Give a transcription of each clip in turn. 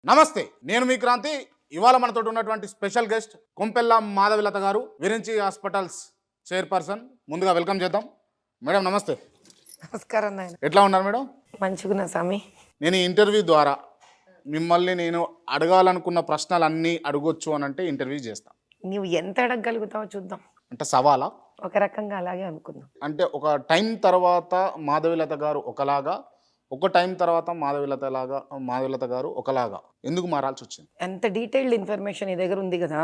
నమస్తే, నేను మీ క్రాంతి. ఇవాళ మనతో ఉన్నటువంటి స్పెషల్ గెస్ట్ కొంపెల్ల మాధవిలత గారు, విరించి హాస్పిటల్స్ చైర్పర్సన్. ముందుగా వెల్కమ్ చేద్దాం. మేడం నమస్తే. నమస్కారం నాయన. ఎట్లా ఉన్నారు మేడం? మంచిగున్నా స్వామి. నేను ఈ ఇంటర్వ్యూ ద్వారా మిమ్మల్ని నేను అడగాలనుకున్న ప్రశ్నలన్నీ అడగొచ్చు అని అంటే ఇంటర్వ్యూ చేస్తాను. నువ్వు ఎంత అడగగలుగుతావో చూద్దాం. అంటే సవాలా? ఒక రకంగా అలాగే అనుకుందాం. అంటే ఒక టైం తర్వాత మాధవిలత గారు ఒకలాగా, ఒక టైం తర్వాత మాధవిలత గారు ఒకలాగా ఎందుకు మారాల్సి వచ్చింది? ఎంత డీటెయిల్డ్ ఇన్ఫర్మేషన్ నీ దగ్గర ఉంది కదా,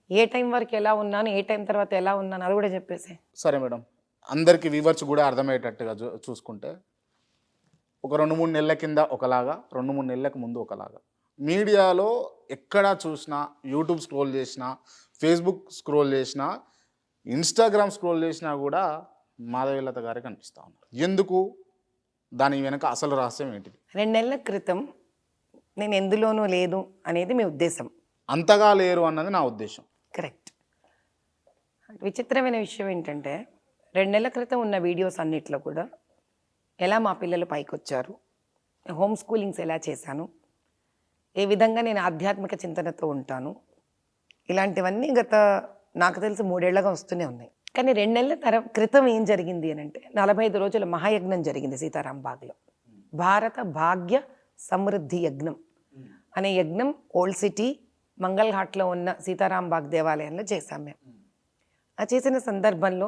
ఏ టైం వరకు ఎలా ఉన్నాను, ఏ టైం తర్వాత ఎలా ఉన్నాను, అది కూడా చెప్పేసి. సరే మేడం, అందరికీ వ్యూవర్స్ కూడా అర్థమయ్యేటట్టుగా చూసుకుంటే, ఒక 2-3 నెలల కింద ఒకలాగా, 2-3 నెలలకు ముందు ఒకలాగా, మీడియాలో ఎక్కడ చూసినా, యూట్యూబ్ స్క్రోల్ చేసినా, ఫేస్బుక్ స్క్రోల్ చేసినా, ఇన్స్టాగ్రామ్ స్క్రోల్ చేసినా కూడా మాధవిలత గారే కనిపిస్తూ ఉన్నారు. ఎందుకు? దాని వెనక అసలు రహస్యం ఏంటిది? 2 నెలల క్రితం నేను ఎందులోనూ లేదు అనేది మీ ఉద్దేశం. అంతగా లేరు అన్నది నా ఉద్దేశం. కరెక్ట్. విచిత్రమైన విషయం ఏంటంటే, 2 నెలల క్రితం ఉన్న వీడియోస్ అన్నిట్లో కూడా ఎలా మా పిల్లలు పైకి వచ్చారు, హోమ్ స్కూలింగ్స్ ఎలా చేశాను, ఏ విధంగా నేను ఆధ్యాత్మిక చింతనతో ఉంటాను, ఇలాంటివన్నీ నాకు తెలిసి 3 ఏళ్లుగా వస్తూనే ఉన్నాయి. కానీ 2 నెలల క్రితం ఏం జరిగింది అని అంటే, 45 రోజుల మహాయజ్ఞం జరిగింది సీతారాం బాగ్లో. భారత భాగ్య సమృద్ధి యజ్ఞం అనే యజ్ఞం ఓల్డ్ సిటీ మంగళ్ ఘాట్లో ఉన్న సీతారాం బాగ్ దేవాలయంలో చేశాం మేము. ఆ చేసిన సందర్భంలో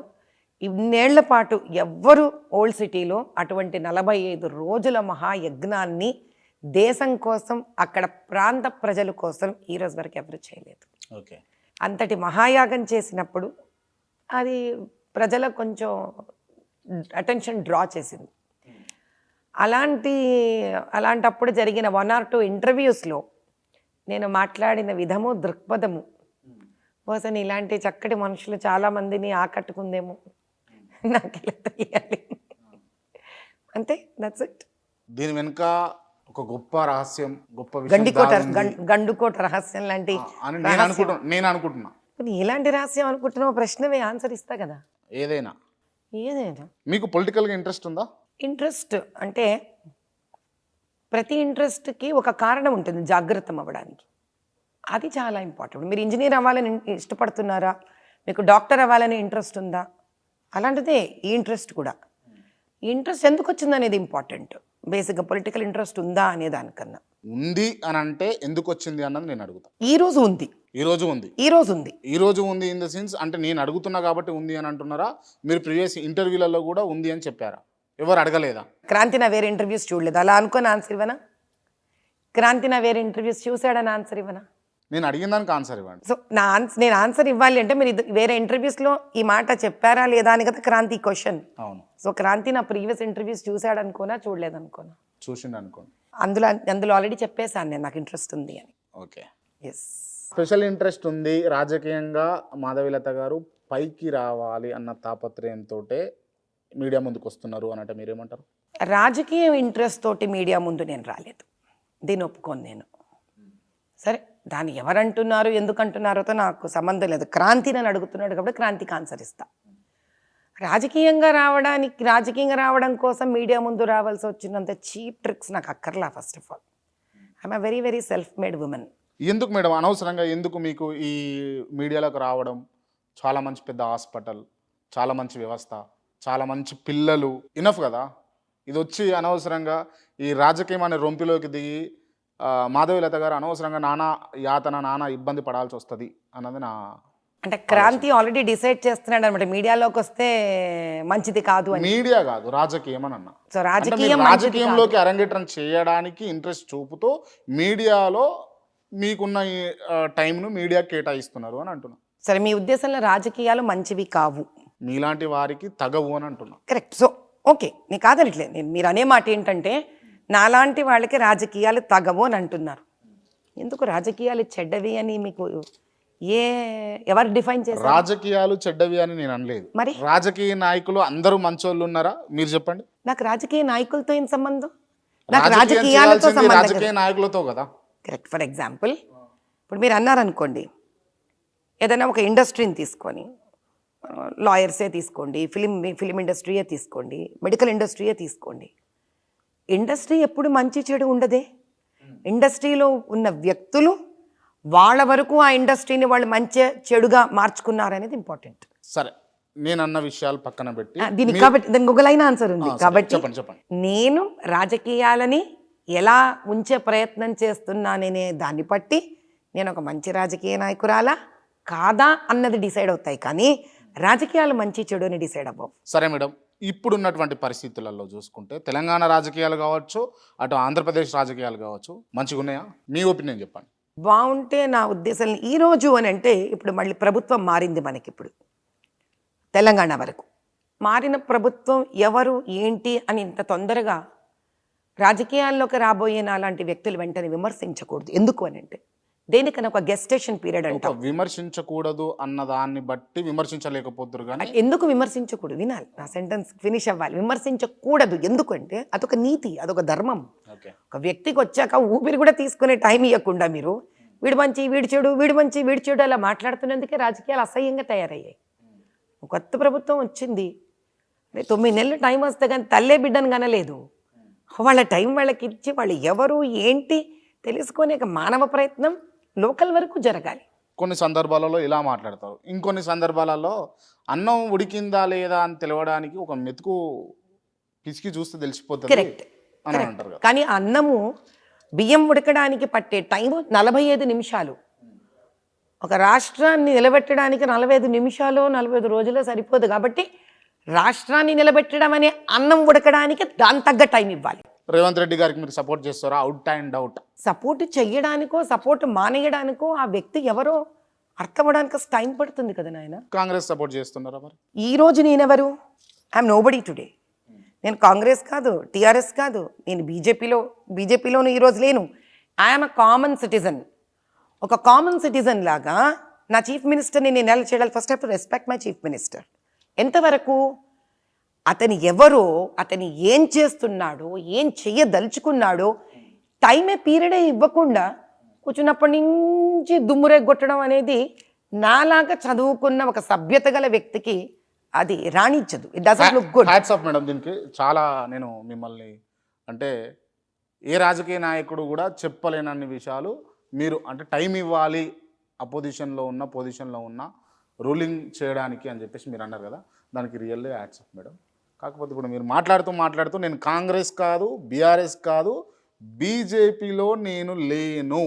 ఇన్నేళ్ల పాటు ఎవ్వరూ ఓల్డ్ సిటీలో అటువంటి 45 రోజుల మహాయజ్ఞాన్ని దేశం కోసం, అక్కడ ప్రాంత ప్రజల కోసం ఈరోజు వరకు ఎవరు చేయలేదు. ఓకే. అంతటి మహాయాగం చేసినప్పుడు అది ప్రజలకు కొంచెం అటెన్షన్ డ్రా చేసింది. అలాంటప్పుడు జరిగిన 1 or 2 ఇంటర్వ్యూస్లో నేను మాట్లాడిన విధము, దృక్పథము బహుశా ఇలాంటి చక్కటి మనుషులు చాలామందిని ఆకట్టుకుందేమో, నాకు ఇలా తెలియాలి. అంతే, దట్స్ ఇట్. దీని వెనుక ఒక గొప్ప రహస్యం, గొప్ప గండుకోట రహస్యం లాంటి నేను అనుకుంటున్నా. ఎలాంటి రహస్యం అనుకుంటున్నావు? ప్రశ్నవే, ఆన్సర్ ఇస్తా కదా. ఏదైనా మీకు మీకు పొలిటికల్గా ఇంట్రెస్ట్ ఉందా? ఇంట్రెస్ట్ అంటే ప్రతి ఇంట్రెస్ట్కి ఒక కారణం ఉంటుంది జాగృతం అవ్వడానికి. అది చాలా ఇంపార్టెంట్. మీరు ఇంజనీర్ అవ్వాలని ఇష్టపడుతున్నారా, మీకు డాక్టర్ అవ్వాలని ఇంట్రెస్ట్ ఉందా, అలాంటిదే ఈ ఇంట్రెస్ట్ కూడా. ఈ ఇంట్రెస్ట్ ఎందుకు వచ్చింది అనేది ఇంపార్టెంట్. బేసిక్గా పొలిటికల్ ఇంట్రెస్ట్ ఉందా అనే దానికన్నా. ఉంది అని అంటే ఎందుకు వచ్చింది అన్నది నేను అడుగుతా. ఈ రోజు ఉంది ఇన్ ద సెన్స్ అంటే నేను అడుగుతున్నా కాబట్టి ఉంది అని అంటున్నారా? మీరు ప్రీవియస్ ఇంటర్వ్యూలలో కూడా ఉంది అని చెప్పారా? ఎవరు అడగలేదా? క్రాంతి నా వేరే ఇంటర్వ్యూస్ చూడలేదు, అలా అనుకుని ఆన్సర్ ఇవ్వనా? క్రాంతి నా వేరే ఇంటర్వ్యూస్ చూసాడని ఆన్సర్ ఇవ్వనా? నేను అడిగిన దానికి ఆన్సర్ ఇవ్వండి. సో నేను ఆన్సర్ ఇవ్వాలి అంటే మీరు వేరే ఇంటర్వ్యూస్లో ఈ మాట చెప్పారా లేదా అని కదా క్రాంతి క్వశ్చన్. అవును. సో క్రాంతి నా ప్రీవియస్ ఇంటర్వ్యూస్ చూసాడు అనుకోనా, చూడలేదు అనుకోనా? చూసిండు అనుకోండి. అందులో ఆల్రెడీ చెప్పేశాను నేను, నాకు ఇంట్రెస్ట్ ఉంది అని. ఓకే. ఎస్, స్పెషల్ ఇంట్రెస్ట్ ఉంది. రాజకీయంగా మాధవిలత గారు పైకి రావాలి అన్న తాపత్రయంతో మీడియా ముందుకు వస్తున్నారు అని అంటే మీరేమంటారు? రాజకీయ ఇంట్రెస్ట్ తోటి మీడియా ముందు నేను రాలేదు, దీన్ని ఒప్పుకోను నేను. సరే, దాన్ని ఎవరంటున్నారు, ఎందుకంటున్నారోతో నాకు సంబంధం లేదు. క్రాంతి నన్ను అడుగుతున్నాడు కాబట్టి క్రాంతికి ఆన్సర్ ఇస్తా. రాజకీయంగా రావడం కోసం మీడియా ముందు రావాల్సి వచ్చినంత చీప్ ట్రిక్స్ నాకు అక్కర్లా. First of all, I'm a very very self made women. ఎందుకు మేడం అనవసరంగా ఎందుకు మీకు ఈ మీడియాలోకి రావడం? చాలా మంచి పెద్ద హాస్పిటల్, చాలా మంచి వ్యవస్థ, చాలా మంచి పిల్లలు, ఇనఫ్ కదా. ఇది వచ్చి అనవసరంగా ఈ రాజకీయం అనే రొంపిలోకి దిగి మాధవిలత గారు అనవసరంగా నానా ఇబ్బంది పడాల్సి వస్తుంది అన్నది నా అంటే. క్రాంతి ఆల్రెడీ డిసైడ్ చేస్తున్నాడు అనమాట, మీడియాలోకి వస్తే మంచిది కాదు అని. మీడియా కాదు, రాజకీయం అని అన్నా. సో రాజకీయంలోకి అరంగేట్రం చేయడానికి ఇంట్రెస్ట్ చూపుతూ మీడియాలో మీకున్న టైంను మీడియా కేటాయిస్తున్నారు అని అంటున్నా. సరే, మీ ఉద్దేశంలో రాజకీయాలు మంచివి కావు, మీలాంటి వారికి తగవు అని అంటున్నా. కరెక్ట్. సో ఓకే, నేను కాదనట్లేదు. మీరు అనే మాట ఏంటంటే నాలాంటి వాళ్ళకి రాజకీయాలు తగవు అని అంటున్నారు. ఎందుకు రాజకీయాలు చెడ్డవి అని మీకు ఎవరు డిఫైన్ చేశారు? రాజకీయాలు చెడ్డవి అని నేను అనలేదు. మరి రాజకీయ నాయకులు అందరూ మంచోళ్ళు ఉన్నారా? మీరు చెప్పండి. నాకు రాజకీయ నాయకులతో ఏం సంబంధం? నాకు రాజకీయాలతో సంబంధం. రాజకీయ నాయకులతో కదా. కరెక్ట్. ఫర్ ఎగ్జాంపుల్, ఇప్పుడు మీరు అన్నారనుకోండి, ఏదైనా ఒక ఇండస్ట్రీని తీసుకొని, లాయర్సే తీసుకోండి, ఫిలిం ఇండస్ట్రీయే తీసుకోండి, మెడికల్ ఇండస్ట్రీయే తీసుకోండి, ఇండస్ట్రీ ఎప్పుడు మంచి చెడు ఉండదే. ఇండస్ట్రీలో ఉన్న వ్యక్తులు వాళ్ళ వరకు ఆ ఇండస్ట్రీని వాళ్ళు మంచి చెడుగా మార్చుకున్నారనేది ఇంపార్టెంట్. సరే, నేను అన్న విషయాలు పక్కన పెట్టి దీనికి కాబట్టి దానికి ఒక లైన్ ఆన్సర్ ఉంది. కాబట్టి చెప్పండి. నేను రాజకీయాలని ఎలా ఉంచే ప్రయత్నం చేస్తున్నాననే దాన్ని బట్టి నేను ఒక మంచి రాజకీయ నాయకురాలా కాదా అన్నది డిసైడ్ అవుతాయి, కానీ రాజకీయాలు మంచి చెడు అని డిసైడ్ అవ్వవు. సరే మేడం, ఇప్పుడున్నటువంటి పరిస్థితులలో చూసుకుంటే తెలంగాణ రాజకీయాలు కావచ్చు, అటు ఆంధ్రప్రదేశ్ రాజకీయాలు కావచ్చు, మంచిగా ఉన్నాయా? మీ ఒపీనియన్ చెప్పండి. బాగుంటే నా ఉద్దేశం ఈరోజు అని అంటే ఇప్పుడు మళ్ళీ ప్రభుత్వం మారింది మనకి. ఇప్పుడు తెలంగాణ వరకు మారిన ప్రభుత్వం ఎవరు ఏంటి అని ఇంత తొందరగా రాజకీయాల్లోకి రాబోయే నాలాంటి వ్యక్తులు వెంటనే విమర్శించకూడదు. ఎందుకు అని అంటే దేనికన్నా ఒక గెస్టేషన్ పీరియడ్ అంటాం. విమర్శించకూడదు అన్న దాన్ని బట్టి విమర్శించలేకపోతున్నారు, కానీ ఎందుకు విమర్శించకూడదు? వినాలి, నా సెంటెన్స్ ఫినిష్ అవ్వాలి. విమర్శించకూడదు ఎందుకంటే అదొక నీతి, అదొక ధర్మం. ఒక వ్యక్తికి వచ్చాక ఊపిరి కూడా తీసుకునే టైం ఇవ్వకుండా మీరు వీడు మంచి వీడి చెడు, వీడు మంచి వీడి చెడు అలా మాట్లాడుతున్నందుకే రాజకీయాలు అసహ్యంగా తయారయ్యాయి. కొత్త ప్రభుత్వం వచ్చింది, 9 నెలలు టైం వస్తే కానీ తల్లే బిడ్డను కనలేదు. వాళ్ళ టైం వాళ్ళకి ఇచ్చి వాళ్ళు ఎవరు ఏంటి తెలుసుకునే మానవ ప్రయత్నం లోకల్ వరకు జరగాలి. కొన్ని సందర్భాలలో ఇలా మాట్లాడతారు, ఇంకొన్ని సందర్భాలలో అన్నం ఉడికిందా లేదా అని తెలవడానికి ఒక మెతుకు పిసికి చూస్తే తెలిసిపోతుంది కరెక్ట్ అని అంటారు కదా. కానీ అన్నము బియ్యం ఉడకడానికి పట్టే టైం 45 నిమిషాలు. ఒక రాష్ట్రాన్ని నిలబెట్టడానికి 45 నిమిషాలు 45 రోజుల్లో సరిపోదు. కాబట్టి రాష్ట్రాన్ని నిలబెట్టడం అనే అన్నం ఉడకడానికి దాని తగ్గ టైం ఇవ్వాలి. రేవంత్ రెడ్డి గారికి మీరు సపోర్ట్ చేస్తారా? అవుట్ అండ్ అవుట్ సపోర్ట్ చెయ్యడానికో సపోర్ట్ మానేయడానికో ఆ వ్యక్తి ఎవరో అర్థమవడానికి టైం పడుతుంది కదా నాయన. కాంగ్రెస్ సపోర్ట్ చేస్తున్నారా మరి? ఈ రోజు నేనెవరు? I'm nobody today. నేను కాంగ్రెస్ కాదు, టీఆర్ఎస్ కాదు, నేను బీజేపీలోను ఈరోజు లేను. I'm a common citizen. ఒక కామన్ సిటిజన్ లాగా నా చీఫ్ మినిస్టర్ని నేను ఎలా చేయాలి? First have to respect my chief minister. ఎంతవరకు అతని ఎవరో, అతని ఏం చేస్తున్నాడో, ఏం చెయ్యదలుచుకున్నాడో టైమే పీరియడే ఇవ్వకుండా కూర్చున్నప్పటి నుంచి దుమ్మురేగొట్టడం అనేది నాలాగా చదువుకున్న ఒక సభ్యత గల వ్యక్తికి అది రాణించదు. It doesn't look good. Hats off madam. దీనికి చాలా నేను మిమ్మల్ని అంటే ఏ రాజకీయ నాయకుడు కూడా చెప్పలేనన్ని విషయాలు మీరు అంటే టైం ఇవ్వాలి పొజిషన్లో ఉన్న రూలింగ్ చేయడానికి అని చెప్పేసి మీరు అన్నారు కదా, దానికి రియల్లీ హ్యాట్స్ ఆఫ్ మేడం. కాకపోతే ఇప్పుడు మీరు మాట్లాడుతూ నేను కాంగ్రెస్ కాదు, బీఆర్ఎస్ కాదు, బీజేపీలో నేను లేను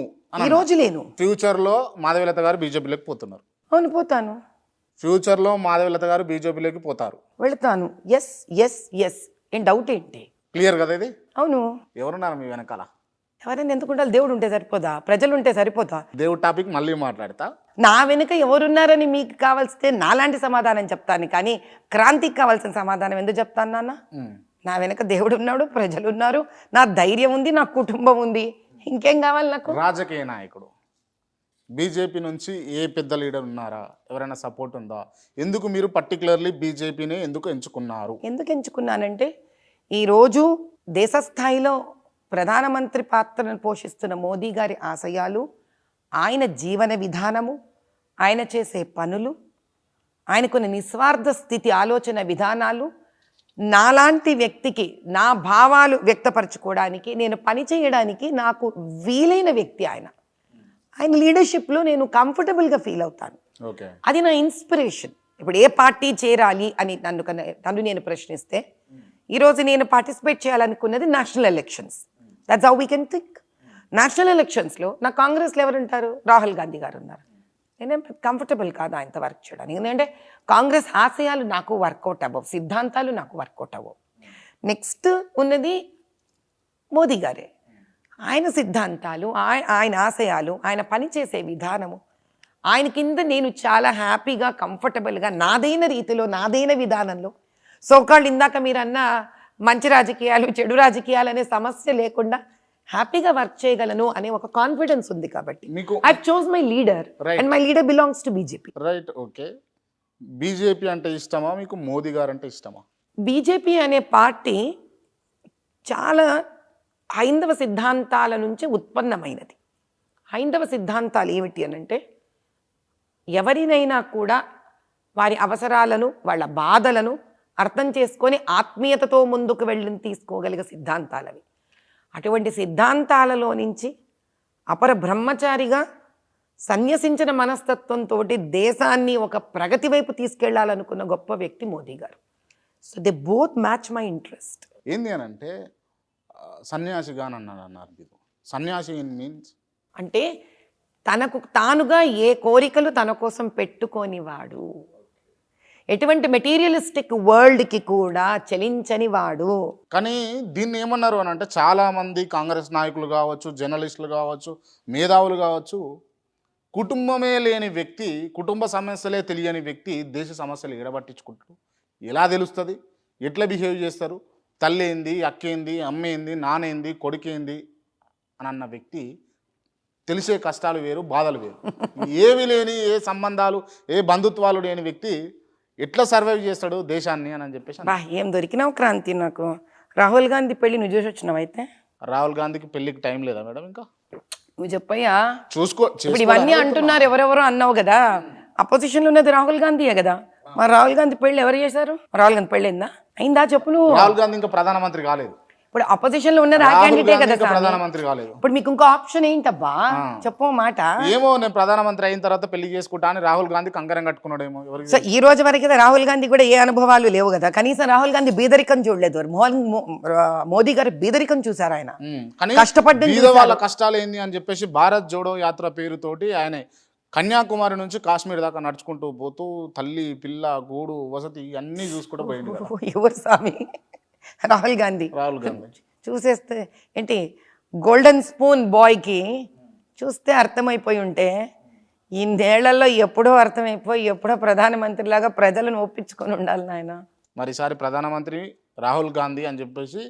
ఈ రోజు లేను. ఫ్యూచర్లో మాధవీలత గారు బీజేపీలోకి పోతున్నారు. అవును, పోతాను. ఫ్యూచర్లో మాధవీలత గారు బీజేపీలోకి పోతారు. వెళతాను. ఎస్ ఎస్ ఎస్, ఏం డౌట్ ఏంటి? క్లియర్ కదా ఇది? అవును. ఎవరున్నారు మీ వెనకాల? ఎవరైనా ఎందుకు ఉండాలి? దేవుడు ఉంటే సరిపోదా? ప్రజలు ఉంటే సరిపోతా? దేవుడు టాపిక్ మళ్ళీ మాట్లాడతా. నా వెనుక ఎవరున్నారని మీకు కావాల్సితే నాలాంటి సమాధానం చెప్తాను, కానీ క్రాంతికి కావాల్సిన సమాధానం ఎందుకు చెప్తాను నాన్న? నా వెనుక దేవుడు ఉన్నాడు, ప్రజలు ఉన్నారు, నా ధైర్యం ఉంది, నా కుటుంబం ఉంది, ఇంకేం కావాలి నాకు? రాజకీయ నాయకుడు బీజేపీ నుంచి ఏ పెద్ద లీడర్ ఉన్నారా? ఎవరైనా సపోర్ట్ ఉందా? ఎందుకు మీరు పర్టికులర్లీ బీజేపీని ఎందుకు ఎంచుకున్నారు? ఎందుకు ఎంచుకున్నానంటే ఈరోజు దేశ స్థాయిలో ప్రధానమంత్రి పాత్రను పోషిస్తున్న మోదీ గారి ఆశయాలు, ఆయన జీవన విధానము, ఆయన చేసే పనులు, ఆయన కొన్ని నిస్వార్థ స్థితి ఆలోచన విధానాలు నాలాంటి వ్యక్తికి నా భావాలు వ్యక్తపరచుకోవడానికి, నేను పని చేయడానికి నాకు వీలైన వ్యక్తి ఆయన. ఆయన లీడర్షిప్లో నేను కంఫర్టబుల్గా ఫీల్ అవుతాను. అది నా ఇన్స్పిరేషన్. ఇప్పుడు ఏ పార్టీ చేరాలి అని నన్ను నేను ప్రశ్నిస్తే ఈరోజు నేను పార్టిసిపేట్ చేయాలనుకున్నది national elections. That's how we can think. National ఎలక్షన్స్లో నా కాంగ్రెస్లో ఎవరు ఉంటారు? రాహుల్ గాంధీ గారు ఉన్నారు. నేనేం కంఫర్టబుల్ కాదు ఆయనతో వర్క్ చేయడానికి. ఎందుకంటే కాంగ్రెస్ ఆశయాలు నాకు వర్కౌట్ అవ్వవు, సిద్ధాంతాలు నాకు వర్కౌట్ అవ్వవు. నెక్స్ట్ ఉన్నది మోదీ గారే. ఆయన సిద్ధాంతాలు, ఆయన ఆశయాలు, ఆయన పనిచేసే విధానము, ఆయన కింద నేను చాలా హ్యాపీగా కంఫర్టబుల్గా నాదైన రీతిలో నాదైన విధానంలో సోకాళ్ళు ఇందాక మీరు అన్న మంచి రాజకీయాలు చెడు రాజకీయాలు అనే సమస్య లేకుండా హ్యాపీగా వర్క్ చేయగలను అనే ఒక కాన్ఫిడెన్స్ ఉంది. కాబట్టి I chose my leader and my leader belongs to BJP. Right, okay. BJP అంటే ఇష్టమా మీకు? మోదీ గారు అంటే ఇష్టమా? బీజేపీ అనే పార్టీ చాలా హైందవ సిద్ధాంతాల నుంచి ఉత్పన్నమైనది. హైందవ సిద్ధాంతాలు ఏమిటి అనంటే ఎవరినైనా కూడా వారి అవసరాలను, వాళ్ళ బాధలను అర్థం చేసుకొని ఆత్మీయతతో ముందుకు వెళ్ళి తీసుకోగలిగే సిద్ధాంతాలవి. అటువంటి సిద్ధాంతాలలో నుంచి అపర బ్రహ్మచారిగా సన్యసించిన మనస్తత్వంతో దేశాన్ని ఒక ప్రగతి వైపు తీసుకెళ్లాలనుకున్న గొప్ప వ్యక్తి మోదీ గారు. So they both match my interest. ఏంది అని అంటే సన్యాసిగా అన్నారు మీరు. సన్యాసి మీన్స్ అంటే తనకు తానుగా ఏ కోరికలు తన కోసం పెట్టుకోనివాడు, ఎటువంటి మెటీరియలిస్టిక్ వరల్డ్కి కూడా చలించని వాడు. కానీ దీన్ని ఏమన్నారు అని అంటే చాలామంది కాంగ్రెస్ నాయకులు కావచ్చు, జర్నలిస్టులు కావచ్చు, మేధావులు కావచ్చు, కుటుంబమే లేని వ్యక్తి, కుటుంబ సమస్యలే తెలియని వ్యక్తి దేశ సమస్యలు ఎడబట్టించుకుంటారు, ఎలా తెలుస్తుంది, ఎట్లా బిహేవ్ చేస్తారు, తల్లి ఏంది, అక్కేంది, అమ్మేంది, నానేంది, కొడుకేంది అని అన్న వ్యక్తి తెలిసే కష్టాలు వేరు, బాధలు వేరు. ఏవి లేని, ఏ సంబంధాలు, ఏ బంధుత్వాలు లేని వ్యక్తి ఎట్లా సర్వైవ్ చేస్తాడు దేశాన్ని అని చెప్పేసి. బా ఏం దొరికినావు క్రాంతి. నాకు రాహుల్ గాంధీ పెళ్లి నువ్వు చూసి వచ్చినావు. అయితే రాహుల్ గాంధీకి పెళ్లికి టైం లేదా మేడం? ఇంకా నువ్వు చెప్పయ్యా. చూసుకో. ఇప్పుడు ఇవన్నీ అంటున్నారు, ఎవరెవరో అన్నావు కదా, అపోజిషన్లో ఉన్నది రాహుల్ గాంధీయే కదా. మరి రాహుల్ గాంధీ పెళ్లి ఎవరు చేశారు? రాహుల్ గాంధీ పెళ్లి అయిందా చెప్పు నువ్వు. రాహుల్ గాంధీ ఇంకా ప్రధానమంత్రి కాలేదు. ఇప్పుడు అపోజిషన్ లో ఉన్నది ఆ క్యాండిడేటే కదా సార్. ప్రధానమంత్రి కాలేదు. ఇప్పుడు మీకు ఇంకో ఆప్షన్ ఏంటబ్బా చెప్పు మాట. ఏమో నేను ప్రధానమంత్రి అయిన తర్వాత పెళ్లి చేసుకుంటా అని రాహుల్ గాంధీ కంకరం కట్టుకున్నాడేమో. సో ఈ రోజు వరకు రాహుల్ గాంధీ కూడా ఏ అనుభవాలు లేవు కదా. కనీసం రాహుల్ గాంధీ బీదరికం చూడలేదు. మోదీ గారు బీదరికం చూసారు. ఆయన కష్టపడ్డ వాళ్ళ కష్టాలు ఏంది అని చెప్పేసి భారత్ జోడో యాత్ర పేరుతోటి ఆయన కన్యాకుమారి నుంచి కాశ్మీర్ దాకా నడుచుకుంటూ పోతూ తల్లి పిల్ల గూడు వసతి అన్నీ చూసుకుంటూ పోయింది. ఎవరు స్వామి? రాహుల్ గాంధీ. రాహుల్ గాంధీ చూసేస్తే ఏంటి గోల్డెన్ స్పూన్ బాయ్కి చూస్తే అర్థమైపోయి ఉంటే ఇన్నేళ్లలో ఎప్పుడో అర్థమైపోయి ఎప్పుడో ప్రధానమంత్రిలాగా ప్రజలను ఒప్పించుకొని ఉండాలి నాయన. మరిసారి ప్రధానమంత్రి రాహుల్ గాంధీ అని చెప్పేసి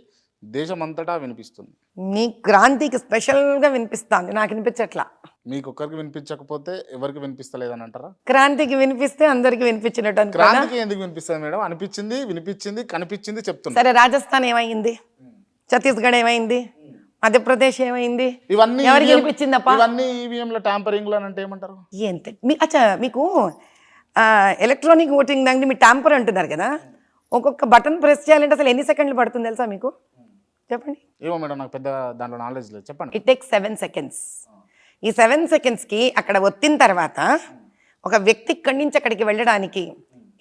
దేశమంతటా వినిపిస్తుంది. మీ క్రాంతికి స్పెషల్గా వినిపిస్తుంది, నాకు వినిపించట్లా. మీకు ఒక్కరికి వినిపించకపోతే ఎవరికి వినిపిస్తలేదని అంటారా? క్రాంతికి వినిపిస్తే అందరికి వినిపించినట్టు. క్రాంతికి ఎందుకు వినిపిస్తుంది మేడం? అనిపించింది, వినిపించింది, కనిపించింది చెప్తున్నా. సరే, రాజస్థాన్ ఏమైంది, ఛత్తీస్గఢ్ ఏమైంది, మధ్యప్రదేశ్ ఏమైంది, ఇవన్నీ ఎవరికి వినిపించిందప్ప? ఇవన్నీ ఈవీఎంల ట్యాంపరింగ్ అంటే ఏమంటారు? ఏంటి అచ్చా మీకు ఎలక్ట్రానిక్ ఓటింగ్ దాన్ని మీ ట్యాంపర్ అంటున్నారు కదా, ఒక్కొక్క బటన్ ప్రెస్ చేయాలంటే అసలు ఎన్ని సెకండ్లు పడుతుంది తెలుసా మీకు? చెప్పండి. ఏమో మేడం, నాకు పెద్ద దాంట్లో నాలెడ్జ్ లేదు, చెప్పండి. It takes 7 seconds. ఈ 7 secondsకి అక్కడ ఒత్తిన తర్వాత ఒక వ్యక్తి ఇక్కడి నుంచి అక్కడికి వెళ్ళడానికి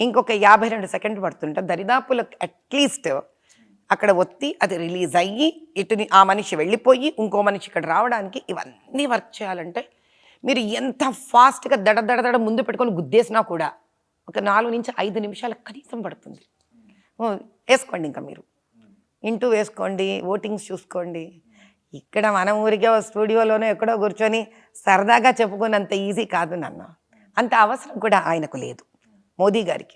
ఇంకొక 52 సెకండ్లు పడుతుంటే దరిదాపులో అట్లీస్ట్ అక్కడ ఒత్తి అది రిలీజ్ అయ్యి ఇటుని ఆ మనిషి వెళ్ళిపోయి ఇంకో మనిషి ఇక్కడ రావడానికి ఇవన్నీ వర్క్ చేయాలంటే మీరు ఎంత ఫాస్ట్గా దడ ముందు పెట్టుకొని గుద్దేసినా కూడా ఒక 4 నుంచి 5 నిమిషాలు కనీసం పడుతుంది. వేసుకోండి, ఇంకా మీరు ఇంటూ వేసుకోండి, ఓటింగ్స్ చూసుకోండి. ఇక్కడ మన ఊరికే స్టూడియోలోనే ఎక్కడో కూర్చొని సరదాగా చెప్పుకున్నంత ఈజీ కాదు నాన్న. అంత అవసరం కూడా ఆయనకు లేదు, మోదీ గారికి.